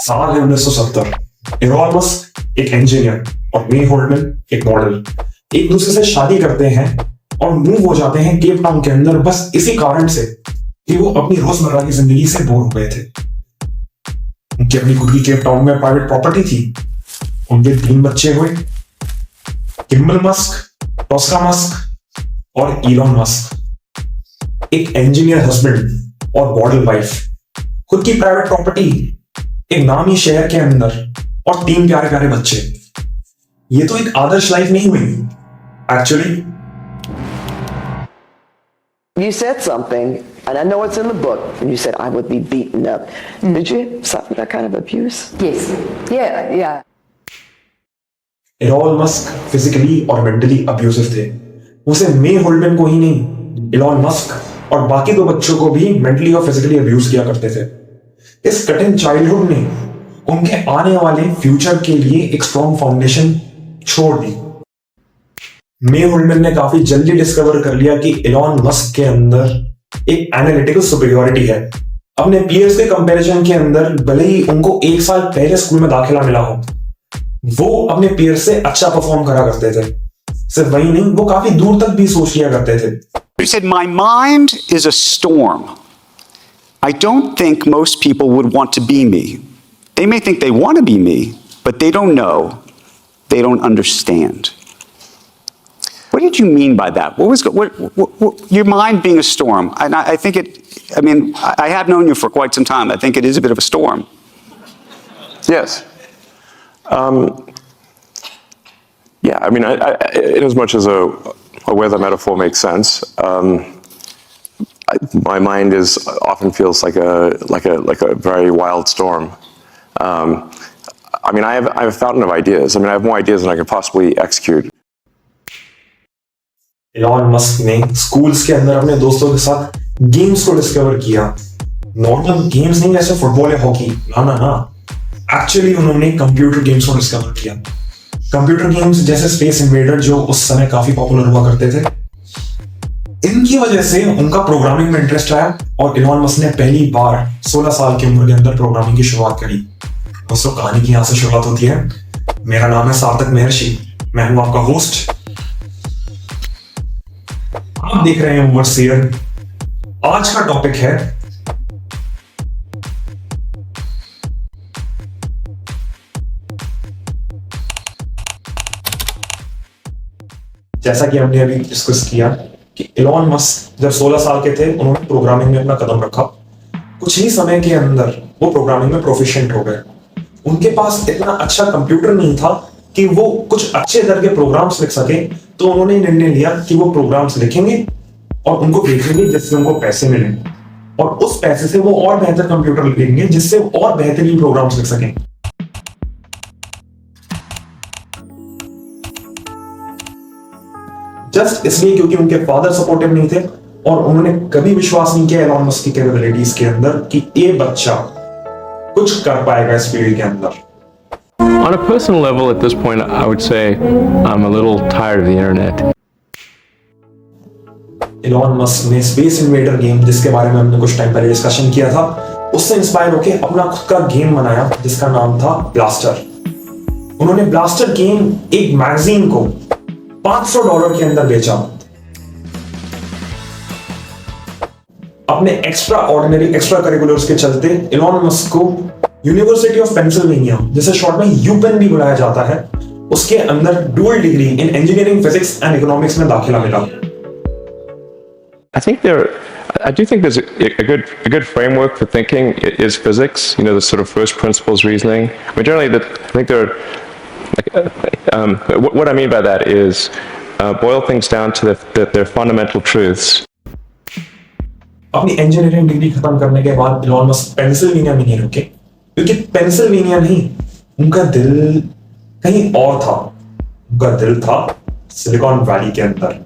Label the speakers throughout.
Speaker 1: साल है 1970। Elon Musk एक इंजीनियर और मे होल्डमैन एक मॉडल एक दूसरे से शादी करते हैं और मूव हो जाते हैं केप टाउन के अंदर, बस इसी कारण से कि वो अपनी रोजमर्रा की जिंदगी से बोर हो गए थे। उनकी अपनी खुद की केप टाउन में प्राइवेट प्रॉपर्टी थी। उनके 3 बच्चे हुए, किम्बल मस्क, टोस्का मस्क और इलॉन मस्क। एक इंजीनियर हस्बैंड और मॉडल वाइफ, खुद की प्राइवेट प्रॉपर्टी, एक नामी शहर के अंदर और 3 प्यारे प्यारे बच्चे। ये तो एक आदर्श लाइफ नहीं हुई actually.
Speaker 2: You said something, and I know it's in the book, and you said I would be beaten up. Did you suffer that kind of abuse?
Speaker 3: Yes. Yeah.
Speaker 1: Elon Musk physically और mentally abusive थे। उसे मे होल्डमैन को ही नहीं, Elon Musk और बाकी 2 बच्चों को भी मेंटली और फिजिकली अब्यूज किया करते थे। इस कठिन चाइल्डहुड ने उनके आने वाले फ्यूचर के लिए एक स्ट्रॉन्ग फाउंडेशन छोड़ दी। मे होल्डमैन ने काफी जल्दी डिस्कवर कर लिया कि एलोन मस्क के अंदर एक एनालिटिकल सुपीरियरिटी है। अपने पीयर्स के कंपैरिजन के अंदर भले ही उनको 1 साल पहले स्कूल में दाखिला मिला हो, वो अपने पीयर्स से अच्छा परफॉर्म करा करते थे। सिर्फ वही नहीं, वो काफी दूर तक भी सोच लिया करते थे।
Speaker 4: He said, "My mind is a storm. I don't think most people would want to be me. They may think they want to be me, but they don't know. They don't understand." What did you mean by that? What was your mind being a storm? And I think I have known you for quite some time. I think it is a bit of a storm.
Speaker 5: Yes. Yeah, I mean, in as much as a weather metaphor makes sense, my mind often feels like a very wild storm. I mean, I have a fountain of ideas. I mean, I have more ideas than I can possibly execute.
Speaker 1: Elon Musk ने schools के अंदर अपने दोस्तों के साथ games को discover किया। Normal games नहीं जैसे फुटबॉल या हॉकी, ना। एक्चुअली उन्होंने कंप्यूटर गेम्स को डिस्कवर किया। कंप्यूटर गेम्स जैसे स्पेस इन्वेडर जो उस समय काफी पॉपुलर हुआ करते थे। इनकी वजह से उनका प्रोग्रामिंग में इंटरेस्ट आया और एलोन मस्क ने पहली बार 16 साल की उम्र के अंदर प्रोग्रामिंग की शुरुआत करी। दोस्तों, कहानी की यहां से शुरुआत होती है। मेरा नाम है सार्थक महर्षि, मैं हूं आपका होस्ट। आप देख रहे हैं ओवरसीयर। आज का टॉपिक है जैसा कि हमने अभी डिस्कस किया कि एलोन मस्क जब 16 साल के थे, उन्होंने प्रोग्रामिंग में अपना कदम रखा। कुछ ही समय के अंदर वो प्रोग्रामिंग में प्रोफिशिएंट हो गए। उनके पास इतना अच्छा कंप्यूटर नहीं था कि वो कुछ अच्छे दर के प्रोग्राम्स लिख सके, तो उन्होंने निर्णय लिया कि वो प्रोग्राम्स लिखेंगे और उनको बेचेंगे जिससे उनको पैसे मिलेंगे, और उस पैसे से वो और बेहतर कंप्यूटर लिखेंगे जिससे वो और बेहतरीन प्रोग्राम्स लिख सकें। जस्ट इसलिए क्योंकि उनके फादर सपोर्टिव नहीं थे और उन्होंने कभी विश्वास नहीं किया एलोन मस्क की कैपेबिलिटीज के अंदर कि ये बच्चा कुछ कर पाएगा इस फील्ड के अंदर।
Speaker 6: On a personal level, at this point, I would say I'm a little tired of the internet.
Speaker 1: Elon Musk ने स्पेस इन्वेडर गेम, जिसके बारे में हमने कुछ टाइम पहले डिस्कशन किया था, उससे इंस्पायर होकर अपना खुद का गेम बनाया जिसका नाम था ब्लास्टर। उन्होंने ब्लास्टर गेम एक मैगजीन को $500 के अंदर बेचा। अपने एक्स्ट्रा करिकुलर्स के चलते एलोन मस्क को यूनिवर्सिटी ऑफ पेंसिल्वेनिया, जिसे शॉर्ट में यूपेन भी बुलाया जाता है, उसके अंदर dual degree in engineering, physics and economics में दाखिला मिला।
Speaker 6: I do think there's a good framework for thinking is physics. You know, the sort of first principles reasoning. I mean, generally, I think there are. What I mean by that is boil things down to their fundamental truths.
Speaker 1: अपनी engineering degree खत्म करने के बाद Elon Musk Pennsylvania में नहीं रुके, क्योंकि Pennsylvania नहीं, उनका दिल कहीं और था। उनका दिल था सिलिकॉन वैली के अंदर।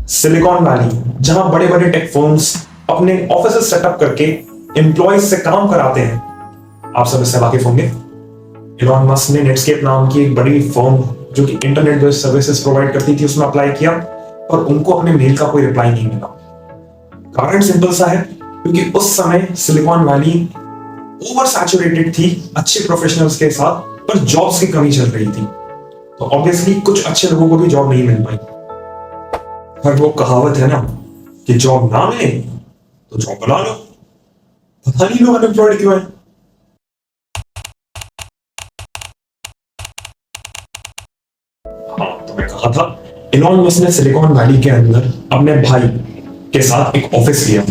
Speaker 1: सिलिकॉन वैली, जहां बड़े बड़े टेक फर्म्स अपने ऑफिस सेटअप करके एम्प्लॉइज से काम कराते हैं। आप सब इससे वाकिफ होंगे। एलोन मस्क ने नेटस्केप नाम की एक बड़ी फर्म जो कि इंटरनेट बेस्ड सर्विसेज प्रोवाइड करती थी, उसमें अप्लाई किया और उनको अपने मेल का कोई रिप्लाई नहीं मिला। कारण सिंपल सा है, क्योंकि उस समय सिलिकॉन वैली ओवर सैचुरेटेड थी अच्छे प्रोफेशनल्स के साथ, पर जॉब्स की कमी चल रही थी। तो ऑब्वियसली कुछ अच्छे लोगों को भी जॉब नहीं मिल पाई। पर वो कहावत है ना कि जॉब ना मिले तो जॉब बना लो। पता नहीं लोग अनएम्प्लॉयड क्यों है। हाँ, तो मैं कहा था इलॉन मस्क ने सिलिकॉन वैली के अंदर अपने भाई के साथ एक ऑफिस लिया।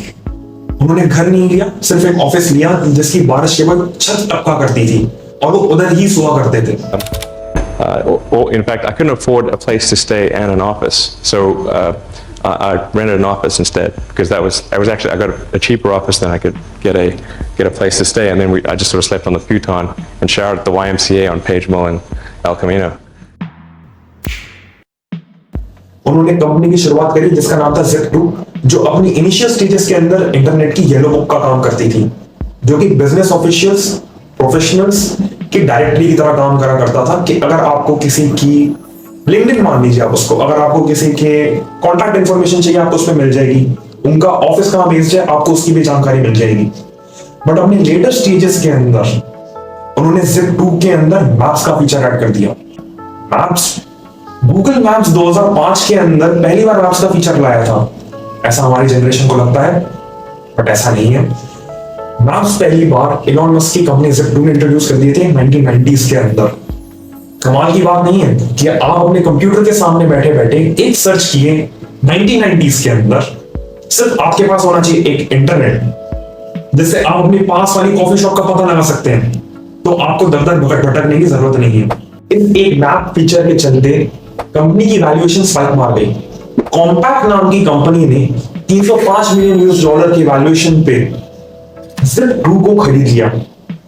Speaker 1: उन्होंने घर नहीं लिया, सिर्फ एक ऑफिस लिया जिसकी बारिश के बाद छत टपका करती थी और वो उधर ही सोया करते थे।
Speaker 6: In fact, I couldn't afford a place to stay and an office, so I rented an office instead because I got a cheaper office than I could get a place to stay, and then I just sort of slept on the futon and showered at the YMCA on Page Mill and El Camino.
Speaker 1: उन्होंने company की शुरुआत करी जिसका नाम था Zip2, जो अपनी initial stages के अंदर इंटरनेट की येलो बुक का काम करती थी, जो कि बिजनेस ऑफिशियल्स, प्रोफेशनल्स की डायरेक्टरी की तरह काम करा करता था कि अगर आपको किसी की लिंक्डइन मान लीजिए आप उसको, अगर आपको किसी के कॉन्टैक्ट इन्फॉर्मेशन चाहिए आपको उसमें मिल जाएगी, उनका ऑफिस कहाँ बेस्ड है आपको उसकी भी जानकारी मिल जाएगी। बट अपने लेटर स्टेजेस के अंदर उन्होंने Zip2 के अंदर मैप्स का फीचर ऐड कर दिया। मैप्स, गूगल मैप्स 2005 के अंदर पहली बार मैप्स का फीचर लाया था, ऐसा हमारी जनरेशन को लगता है, बट ऐसा नहीं है। मैप्स पहली बार इलॉन मस्क की कंपनी Zip2 ने इंट्रोड्यूस कर दिए थे 1990s के अंदर। कमाल की बात नहीं है कि आप अपने कंप्यूटर के सामने बैठे बैठे एक सर्च किए 1990s के अंदर, सिर्फ आपके पास होना चाहिए एक इंटरनेट जिससे आप अपने पास वाली कॉफी शॉप का पता लगा सकते हैं, तो आपको दर दर भटकने की जरूरत नहीं है। इस एक मैप फीचर के चलते कंपनी की वैल्यूएशन स्पाइक मार गई। कॉम्पैक्ट नाम की कंपनी ने 305 मिलियन यूएस डॉलर की वैल्यूएशन पे Zip2 को खरीद लिया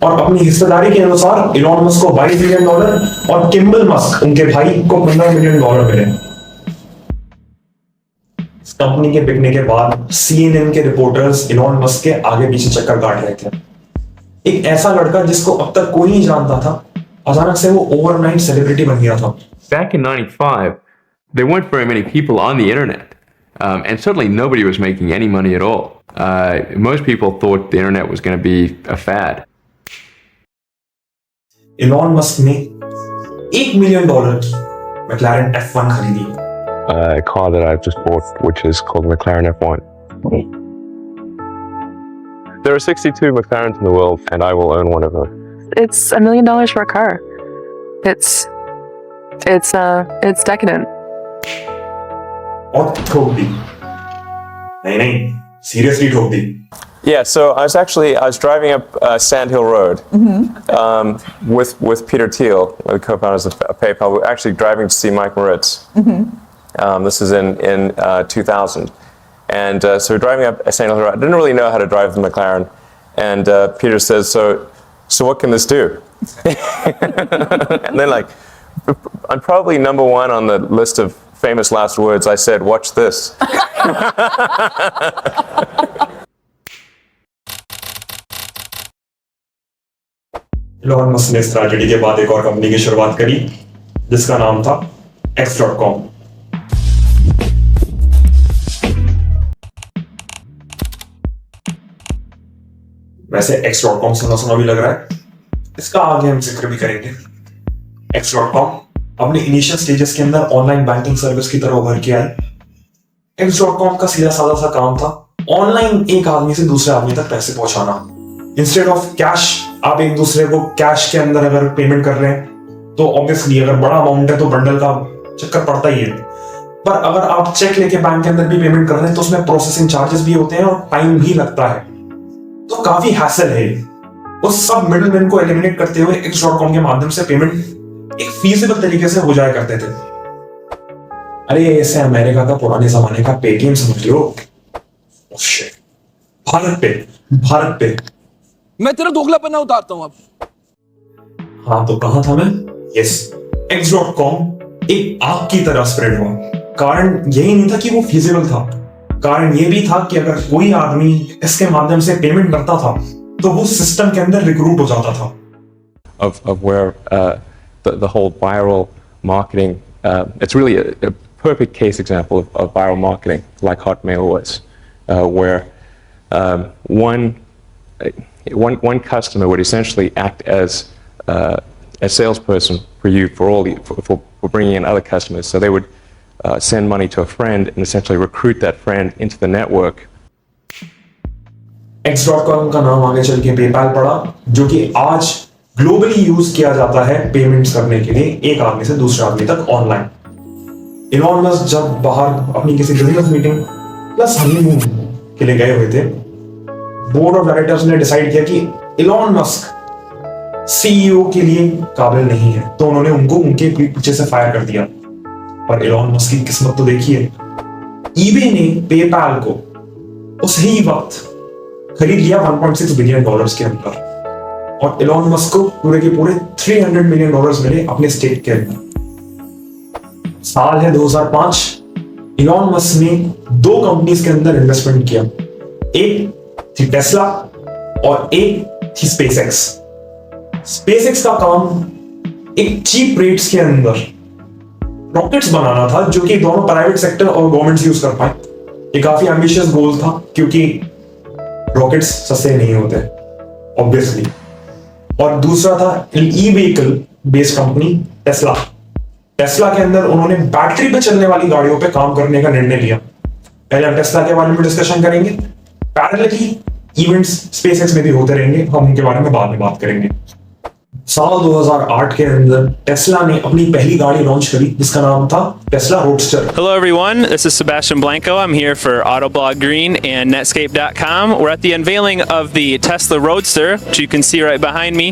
Speaker 1: और अपनी हिस्सेदारी के अनुसार इलॉन मस्क को $22 मिलियन और किम्बल मस्क उनके भाई को $15 मिलियन मिले। इस कंपनी के बिकने के बाद CNN के रिपोर्टर्स इलॉन मस्क के आगे पीछे चक्कर काट रहे थे। एक ऐसा लड़का जिसको अब तक कोई नहीं जानता था, अचानक से वो ओवरनाइट सेलिब्रिटी बन गया था।
Speaker 7: Back in '95, there weren't very many people on the internet, and certainly nobody was making any money at all. Most people thought the internet was going to be a fad.
Speaker 1: Elon Musk ने $1 million की McLaren F1 खरीदी।
Speaker 6: A car that I've just bought, which is called McLaren F1. There are 62 McLarens in the world, and I will own one of them.
Speaker 3: It's $1 million for a car. It's decadent.
Speaker 1: और ठोक दी। नहीं, seriously ठोक दी।
Speaker 5: Yeah, so I was driving up Sand Hill Road with Peter Thiel, the co-founders of PayPal. We were actually driving to see Mike Moritz. This is in 2000. And so we're driving up Sand Hill Road. I didn't really know how to drive the McLaren. And Peter says, so what can this do? And then I'm probably number one on the list of famous last words. I said, watch this.
Speaker 1: Elon Musk ने इस tragedy के बाद एक और company की शुरुआत करी जिसका नाम था X.com। वैसे X.com सुना भी लग रहा है, इसका आगे हम जिक्र भी करेंगे। X.com अपने इनिशियल स्टेजेस के अंदर ऑनलाइन बैंकिंग सर्विस की तरह उभर के आए। X.com का सीधा साधा सा काम था ऑनलाइन एक आदमी से दूसरे आदमी तक पैसे पहुंचाना। इंस्टेड ऑफ कैश, आप एक दूसरे को कैश के अंदर अगर पेमेंट कर रहे हैं तो ऑब्वियसली अगर बड़ा अमाउंट है तो बंडल का चक्कर पड़ता ही है, पर अगर आप चेक लेके बैंक के अंदर भी पेमेंट कर रहे हैं तो उसमें प्रोसेसिंग चार्जेस भी होते हैं और टाइम भी लगता है, तो काफी हैसल है। उस सब मिडलमैन को एलिमिनेट करते हुए X.com के माध्यम से पेमेंट एक फीजिबल तरीके से हो जाया करते थे। अरे ऐसे अमेरिका का पुराने जमाने का पेटीएम समझ लो। भारत पे
Speaker 8: मैं तेरा दोगलापना उतारता हूं अब।
Speaker 1: हाँ, तो कहा था मैं? यस, X.com एक आग की तरह स्प्रेड हुआ। कारण यही नहीं था कि वो फीजिबल था, कारण ये भी था कि अगर कोई आदमी इसके माध्यम से पेमेंट करता था तो वो सिस्टम के अंदर रिक्रूट हो जाता था।
Speaker 6: Of where the whole viral marketing, it's really a perfect case example of viral marketing, like Hotmail was, where one, one customer would essentially act as a salesperson for you for bringing in other customers. So they would send money to a friend and essentially recruit that friend into the network.
Speaker 1: X.com का नाम आगे चल के PayPal पड़ा, जो कि आज globally use किया जाता है पेमेंट्स करने के लिए एक आदमी से दूसरे आदमी तक ऑनलाइन। इलॉन मस्क जब बाहर अपनी किसी बिजनेस मीटिंग प्लस हनीमून के लिए गए हुए थे, बोर्ड ऑफ डायरेक्टर्स ने डिसाइड किया कि इलॉन मस्क सीईओ के लिए काबिल नहीं है, तो उन्होंने उनको उनके पीछे से फायर कर दिया। पर इलॉन मस्क की किस्मत तो देखिए, ईबे ने पेपैल को उस ही वक्त खरीद लिया $1.6 बिलियन के अंदर, और इलॉन मस्क को पूरे के पूरे $300 मिलियन मिले अपने स्टेक के अंदर। साल है 2005, इलॉन मस्क ने 2 कंपनीज के अंदर इन्वेस्टमेंट किया, एक थी टेस्ला और एक थी स्पेसएक्स। स्पेसएक्स का काम एक चीप रेट्स के अंदर रॉकेट्स बनाना था, जो कि दोनों प्राइवेट सेक्टर और गवर्नमेंट्स यूज कर पाए। ये काफी एम्बिशियस गोल था, क्योंकि रॉकेट्स सस्ते नहीं होते ऑब्वियसली। और दूसरा था E vehicle based company Tesla. Tesla के अंदर उन्होंने बैटरी पे चलने वाली गाड़ियों पे काम करने का निर्णय लिया। पहले हम टेस्ला के बारे में डिस्कशन करेंगे, पैरेलली इवेंट्स स्पेसएक्स में भी होते रहेंगे, हम उनके बारे में बाद में बात करेंगे। साल 2008 के अंदर टेस्ला ने अपनी पहली गाड़ी लॉन्च करी, जिसका नाम था Tesla roadster.
Speaker 9: Hello everyone, this is Sebastian Blanco. I'm here for Autoblog Green and Netscape.com. We're at the unveiling of the Tesla Roadster, which you can see right behind me.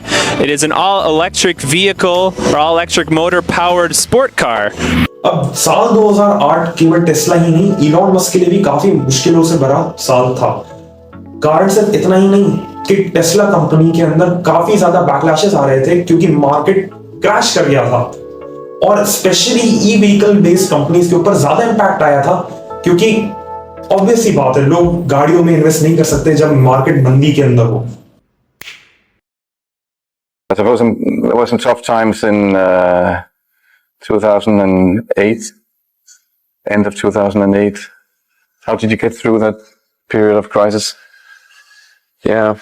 Speaker 9: It is an all-electric vehicle or all-electric motor-powered sport car.
Speaker 1: अब साल 2008 केवल Tesla ही नहीं, Elon Musk के लिए भी काफी मुश्किलों से भरा साल था। कारण सिर्फ इतना ही नहीं कि टेस्ला कंपनी के अंदर काफी ज्यादा बैकलैशेस आ रहे थे, क्योंकि मार्केट क्रैश कर गया था, और स्पेशली ई व्हीकल बेस्ड कंपनीज के ऊपर ज्यादा इंपैक्ट आया था, क्योंकि ऑब्वियस ही बात है, लोग गाड़ियों में इन्वेस्ट नहीं कर सकते जब मार्केट मंदी के अंदर हो।
Speaker 10: There was some tough times in 2008, end of 2008. How did you get through that period of crisis?
Speaker 5: Yeah.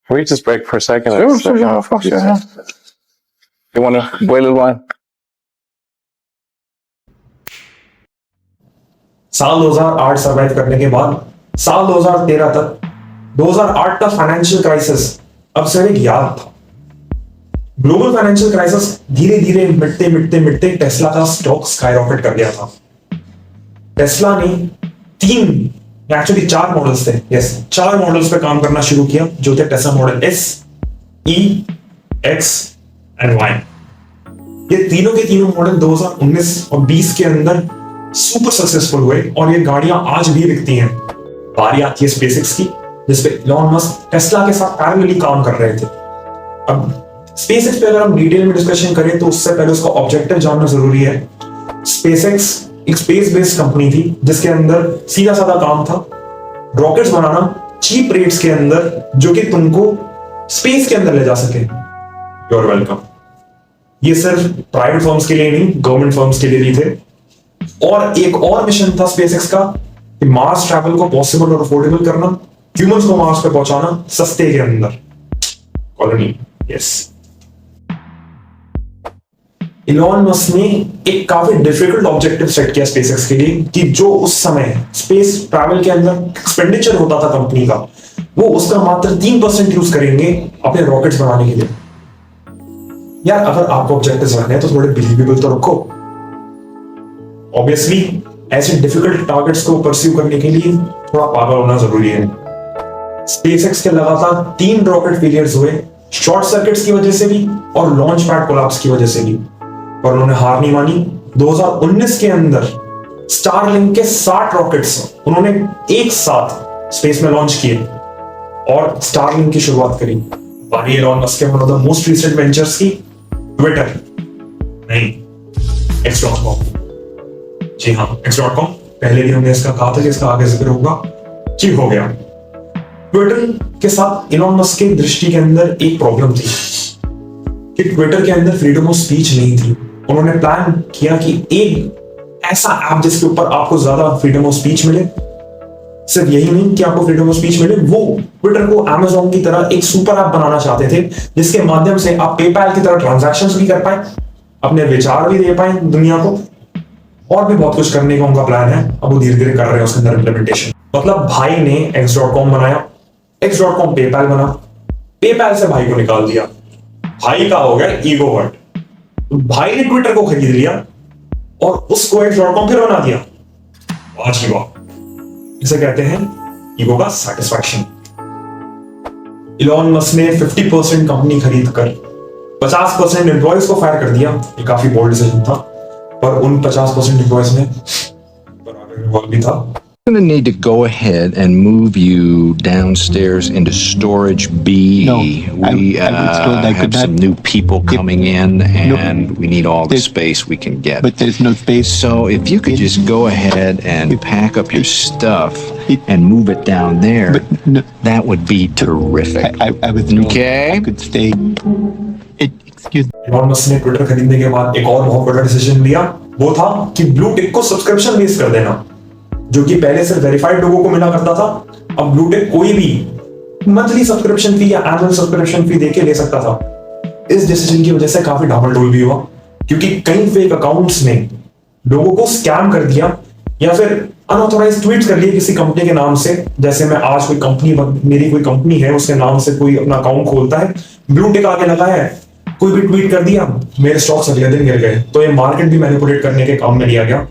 Speaker 5: Can we just break for a second?
Speaker 10: Sure, of course, yeah. You want to wait a little while?
Speaker 1: साल 2008 survive करने के बाद साल 2013 तक 2008 का financial crisis अब सिर्फ एक याद था। ग्लोबल फाइनेंशियल क्राइसिस धीरे धीरे मिटते टेस्ला का स्टॉक स्काईरॉकेट कर गया था। टेस्ला ने 4 मॉडल्स थे, 4 मॉडल्स पे काम करना शुरू किया, जो थे Tesla model S, E, X and Y। ये तीनों के तीनों मॉडल 2019 और 20 के अंदर सुपर सक्सेसफुल हुए, और ये गाड़ियां आज भी बिकती हैं। बारी आती है स्पेसएक्स की, जिसपे इलॉन मस्क टेस्ला के साथ पैरेलली काम कर रहे थे। अब स्पेसएक्स पे अगर हम डिटेल में डिस्कशन करें, तो उससे पहले उसका ऑब्जेक्टिव जानना जरूरी है। स्पेसएक्स एक स्पेस बेस्ड कंपनी थी, जिसके अंदर सीधा साधा काम था, रॉकेट्स बनाना चीप रेट्स के अंदर, जो कि तुमको स्पेस के अंदर ले जा सके। You're welcome. ये सिर्फ प्राइवेट फर्म्स के लिए नहीं, गवर्नमेंट फर्म्स के लिए भी थे। और एक और मिशन था स्पेसएक्स का, कि मार्स ट्रैवल को पॉसिबल और अफोर्डेबल करना, ह्यूमंस को मार्स पे पहुंचाना सस्ते के अंदर, कॉलोनी। यस, इलॉन मस्क ने एक काफी डिफिकल्ट ऑब्जेक्टिव सेट किया स्पेसएक्स के लिए, कि जो उस समय स्पेस ट्रैवल के अंदर एक्सपेंडिचर होता था कंपनी का, वो उसका मात्र 3% यूज करेंगे अपने रॉकेट्स बनाने के लिए। यार, अगर आपको ऑब्जेक्टिव्स रखने हैं तो थोड़े बिलीवेबल तो रखो। ऑब्वियसली ऐसे डिफिकल्ट टारगेट्स को परस्यू करने के लिए थोड़ा पागल होना जरूरी है। स्पेसएक्स के लगातार 3 रॉकेट फेलियर्स हुए, शॉर्ट सर्किट्स की वजह से भी और लॉन्च पैड कोलैप्स की वजह से भी, पर उन्होंने हार नहीं मानी। 2019 के अंदर स्टारलिंक के 60 रॉकेट्स उन्होंने एक साथ स्पेस में लॉन्च किए और स्टारलिंक की शुरुआत करी। बारी इलॉन मस्क के one of the most recent ventures की, ट्विटर नहीं, X.com। जी हाँ, X.com। पहले भी हमने इसका कहा था कि इसका आगे जिक्र होगा, जी हो गया। ट्विटर के साथ इलॉन मस्क की दृष्टि के अंदर एक प्रॉब्लम थी कि ट्विटर के अंदर फ्रीडम ऑफ स्पीच नहीं थी। उन्होंने प्लान किया कि एक ऐसा ऐप जिसके ऊपर आपको ज्यादा फ्रीडम ऑफ स्पीच मिले, सिर्फ यही नहीं कि आपको फ्रीडम ऑफ स्पीच मिले, वो ट्विटर को अमेजोन की तरह एक सुपर ऐप बनाना चाहते थे जिसके माध्यम से आप पेपैल की तरह ट्रांजैक्शंस भी कर पाए, अपने विचार भी दे पाए दुनिया को, और भी बहुत कुछ करने का उनका प्लान है। अब वो धीरे धीरे कर रहे हैं उसके अंदर इम्प्लीमेंटेशन। मतलब भाई ने x.com बनाया, x.com पेपैल बना, पेपैल से भाई को निकाल दिया, भाई का हो गया ईगो हर्ट, भाई ने ट्विटर को खरीद लिया और उसको x.com फिर बना दिया। आज की बात, इसे कहते हैं ईगो का सैटिस्फैक्शन। इलॉन मस्क ने 50% कंपनी खरीद कर 50% एम्प्लॉयज को फायर कर दिया। ये काफी बोल्ड डिसीजन था, पर उन 50% एम्प्लॉयज में बराबर अग्रवाल भी था।
Speaker 11: I'm going to need to go ahead and move you downstairs into storage B.
Speaker 12: No,
Speaker 11: we have some new people coming in, and we need all the space we can get.
Speaker 12: But there's no space.
Speaker 11: So if you could just go ahead and pack up your stuff and move it down there, that would be terrific.
Speaker 12: I was
Speaker 11: okay.
Speaker 12: I could stay. Excuse me.
Speaker 1: Elon Musk ने Twitter खरीदने के बाद एक और बहुत बड़ा decision लिया, वो था कि ब्लू टिक को सब्सक्रिप्शन बेस कर देना, जो कि पहले सिर्फ वेरीफाइड लोगों को मिला करता था। अब ब्लू टिक कोई भी मंथली सब्सक्रिप्शन फी या एनुअल सब्सक्रिप्शन फी देके ले सकता था। इस डिसीजन की वजह से काफी डामाडोल भी हुआ, क्योंकि कई फेक अकाउंट्स ने लोगों को स्कैम कर दिया या फिर अनऑथोराइज्ड ट्वीट्स कर लिए किसी कंपनी के नाम से। जैसे मैं आज कोई कंपनी, मेरी कोई कंपनी है, उसके नाम से कोई अपना अकाउंट खोलता है, ब्लू टिक आगे लगा है, कोई भी ट्वीट कर दिया, मेरे स्टॉक्स अगले दिन गिर गए। तो ये मार्केट भी मैनिपुलेट करने के काम में लिया गया।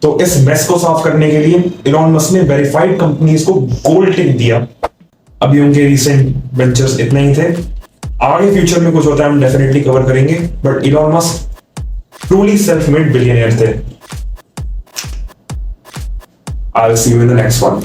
Speaker 1: तो इस मेस को साफ करने के लिए इलॉन मस्क ने वेरीफाइड कंपनीज को गोल्ड टिक दिया। अभी उनके रिसेंट वेंचर्स इतने ही थे, आगे फ्यूचर में कुछ होता है हम डेफिनेटली कवर करेंगे, but Elon Musk truly self made billionaire थे। I will see you in the next one.